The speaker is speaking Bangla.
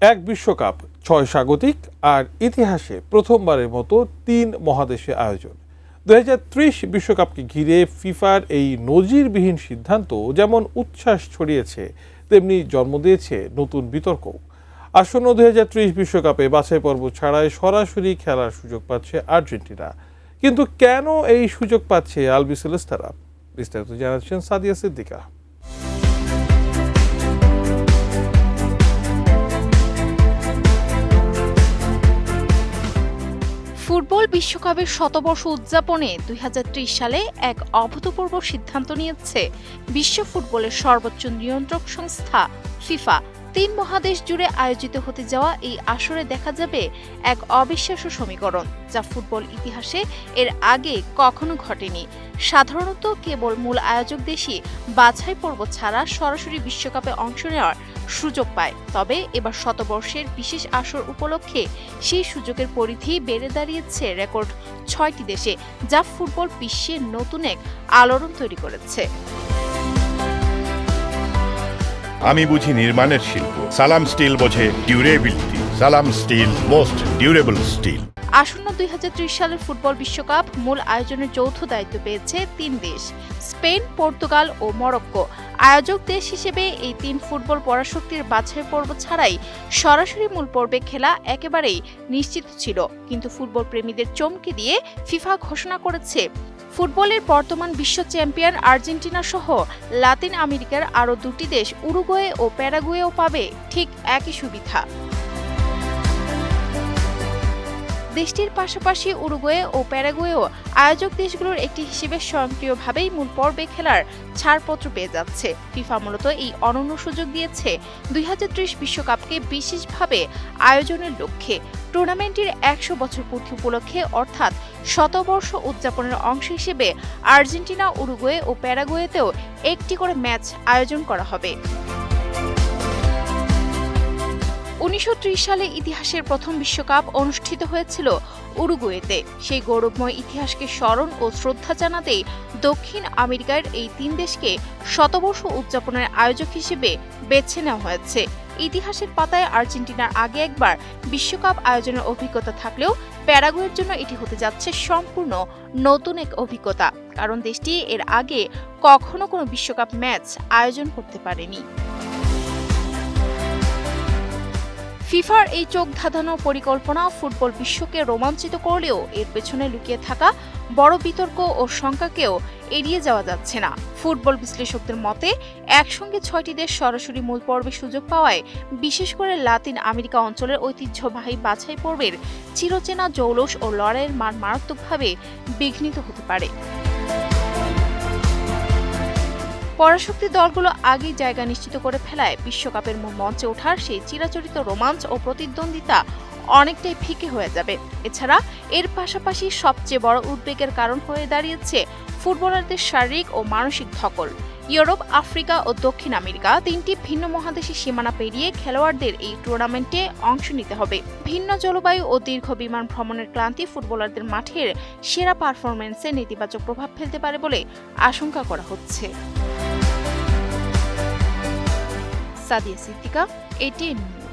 এক বিশ্বকাপ, ৬ স্বাগতিক আর ইতিহাসে প্রথমবারের মতো ৩ মহাদেশে আয়োজন। ২০৩০ বিশ্বকাপকে ঘিরে ফিফার এই নজিরবিহীন সিদ্ধান্ত যেমন উচ্ছ্বাস ছড়িয়েছে, তেমনি জন্ম দিয়েছে নতুন বিতর্ক। আসন্ন ২০৩০ বিশ্বকাপে বাছাই পর্ব ছাড়াই সরাসরি খেলার সুযোগ পাচ্ছে আর্জেন্টিনা। কিন্তু কেন এই সুযোগ পাচ্ছে আলবিসেলেস্তারা? বিস্তারিত জানাচ্ছেন সাদিয়া সিদ্দিকা। ফুটবল বিশ্বকাপের শতবর্ষ উদযাপনে ২০৩০ সালে এক অভূতপূর্ব সিদ্ধান্ত নিয়েছে বিশ্ব ফুটবলের সর্বোচ্চ নিয়ন্ত্রক সংস্থা ফিফা। ৩ মহাদেশ জুড়ে আয়োজিত হতে যাওয়া এই আসরে দেখা যাবে এক অবিশ্বাস্য সমীকরণ, যা ফুটবল ইতিহাসে এর আগে কখনো ঘটেনি। সাধারণত কেবল মূল আয়োজক দেশই বাছাই পর্ব ছাড়া সরাসরি বিশ্বকাপে অংশ নেওয়ার সুযোগ পায়। তবে এবার শতবর্ষের বিশেষ আসর উপলক্ষে সেই সুযোগের পরিধি বেড়ে দাঁড়িয়েছে রেকর্ড ৬টি দেশে, যা ফুটবল বিশ্বে নতুন এক আলোড়ন তৈরি করেছে। আমি বুঝি নির্মাণের শিল্প, সালাম স্টিল বোঝে ডিউরেবিলিটি। সালাম স্টিল, মোস্ট ডিউরেবল স্টিল। আসন্ন ২০৩০ সালের ফুটবল বিশ্বকাপ মূল আয়োজনের যৌথ দায়িত্ব পেয়েছে ৩ দেশ, স্পেন, পর্তুগাল ও মরক্কো। আয়োজক দেশ হিসেবে এই ৩ ফুটবল পরাশক্তির বাছাই পর্ব ছাড়াই সরাসরি মূল পর্বে খেলা একেবারেই নিশ্চিত ছিল। কিন্তু ফুটবল প্রেমীদের চমকে দিয়ে ফিফা ঘোষণা করেছে ফুটবলের বর্তমান বিশ্ব চ্যাম্পিয়ন আর্জেন্টিনা সহ লাতিন আমেরিকার আরও ২টি দেশ উরুগুয়ে ও প্যারাগুয়েও পাবে ঠিক একই সুবিধা। দেশটির পাশাপাশি উরুগুয়ে ও প্যারাগুয়েও আয়োজক দেশগুলোর একটি হিসেবে স্বয়ংক্রিয়ভাবেই মূল পর্বে খেলার ছাড়পত্র পেয়ে যাচ্ছে। ফিফা মূলত এই অনন্য সুযোগ দিয়েছে ২০৩০ বিশ্বকাপকে বিশেষভাবে আয়োজনের লক্ষ্যে। টুর্নামেন্টের ১০০ বছর পূর্তি উপলক্ষে অর্থাৎ শতবর্ষ উদযাপনের অংশ হিসেবে আর্জেন্টিনা, উরুগুয়ে ও প্যারাগুয়েতেও একটি করে ম্যাচ আয়োজন করা হবে। ১৯৩০ সালে ইতিহাসের প্রথম বিশ্বকাপ অনুষ্ঠিত হয়েছিল উরুগুয়েতে। সেই গৌরবময় ইতিহাসকে স্মরণ ও শ্রদ্ধা জানাতেই দক্ষিণ আমেরিকার এই ৩ দেশকে শতবর্ষ উদযাপনের আয়োজক হিসেবে বেছে নেওয়া হয়েছে। ইতিহাসের পাতায় আর্জেন্টিনার আগে একবার বিশ্বকাপ আয়োজনের অভিজ্ঞতা থাকলেও প্যারাগুয়ের জন্য এটি হতে যাচ্ছে সম্পূর্ণ নতুন এক অভিজ্ঞতা, কারণ দেশটি এর আগে কখনো কোনো বিশ্বকাপ ম্যাচ আয়োজন করতে পারেনি। ফিফার এই চোখ ধাঁধানো পরিকল্পনা ফুটবল বিশ্বকে রোমাঞ্চিত করলেও এর পেছনে লুকিয়ে থাকা বড় বিতর্ক ও শঙ্কাকেও এড়িয়ে যাওয়া যাচ্ছে না। ফুটবল বিশ্লেষকদের মতে একসঙ্গে ৬টি দেশ সরাসরি মূল পর্বে সুযোগ পাওয়ায় বিশেষ করে লাতিন আমেরিকা অঞ্চলের ঐতিহ্যবাহী বাছাই পর্বের চিরচেনা জৌলুস ও লড়াইয়ের মান মারাত্মকভাবে বিঘ্নিত হতে পারে। পরাশক্তি দলগুলো আগেই জায়গা নিশ্চিত করে ফেলায় বিশ্বকাপের মূল মঞ্চে ওঠার সেই চিরাচরিত রোমাঞ্চ ও প্রতিদ্বন্দ্বিতা অনেকটাই ফিকে হয়ে যাবে। এছাড়া এর পাশাপাশি সবচেয়ে বড় উদ্বেগের কারণ হয়ে দাঁড়িয়েছে ফুটবলারদের শারীরিক ও মানসিক ধকল। ইউরোপ, আফ্রিকা ও দক্ষিণ আমেরিকা ৩টি ভিন্ন মহাদেশের সীমানা পেরিয়ে খেলোয়াড়দের এই টুর্নামেন্টে অংশ নিতে হবে। ভিন্ন জলবায়ু ও দীর্ঘ বিমান ভ্রমণের ক্লান্তি ফুটবলারদের মাঠের সেরা পারফরম্যান্সে নেতিবাচক প্রভাব ফেলতে পারে বলে আশঙ্কা করা হচ্ছে। Sadia Siddika, ATN news.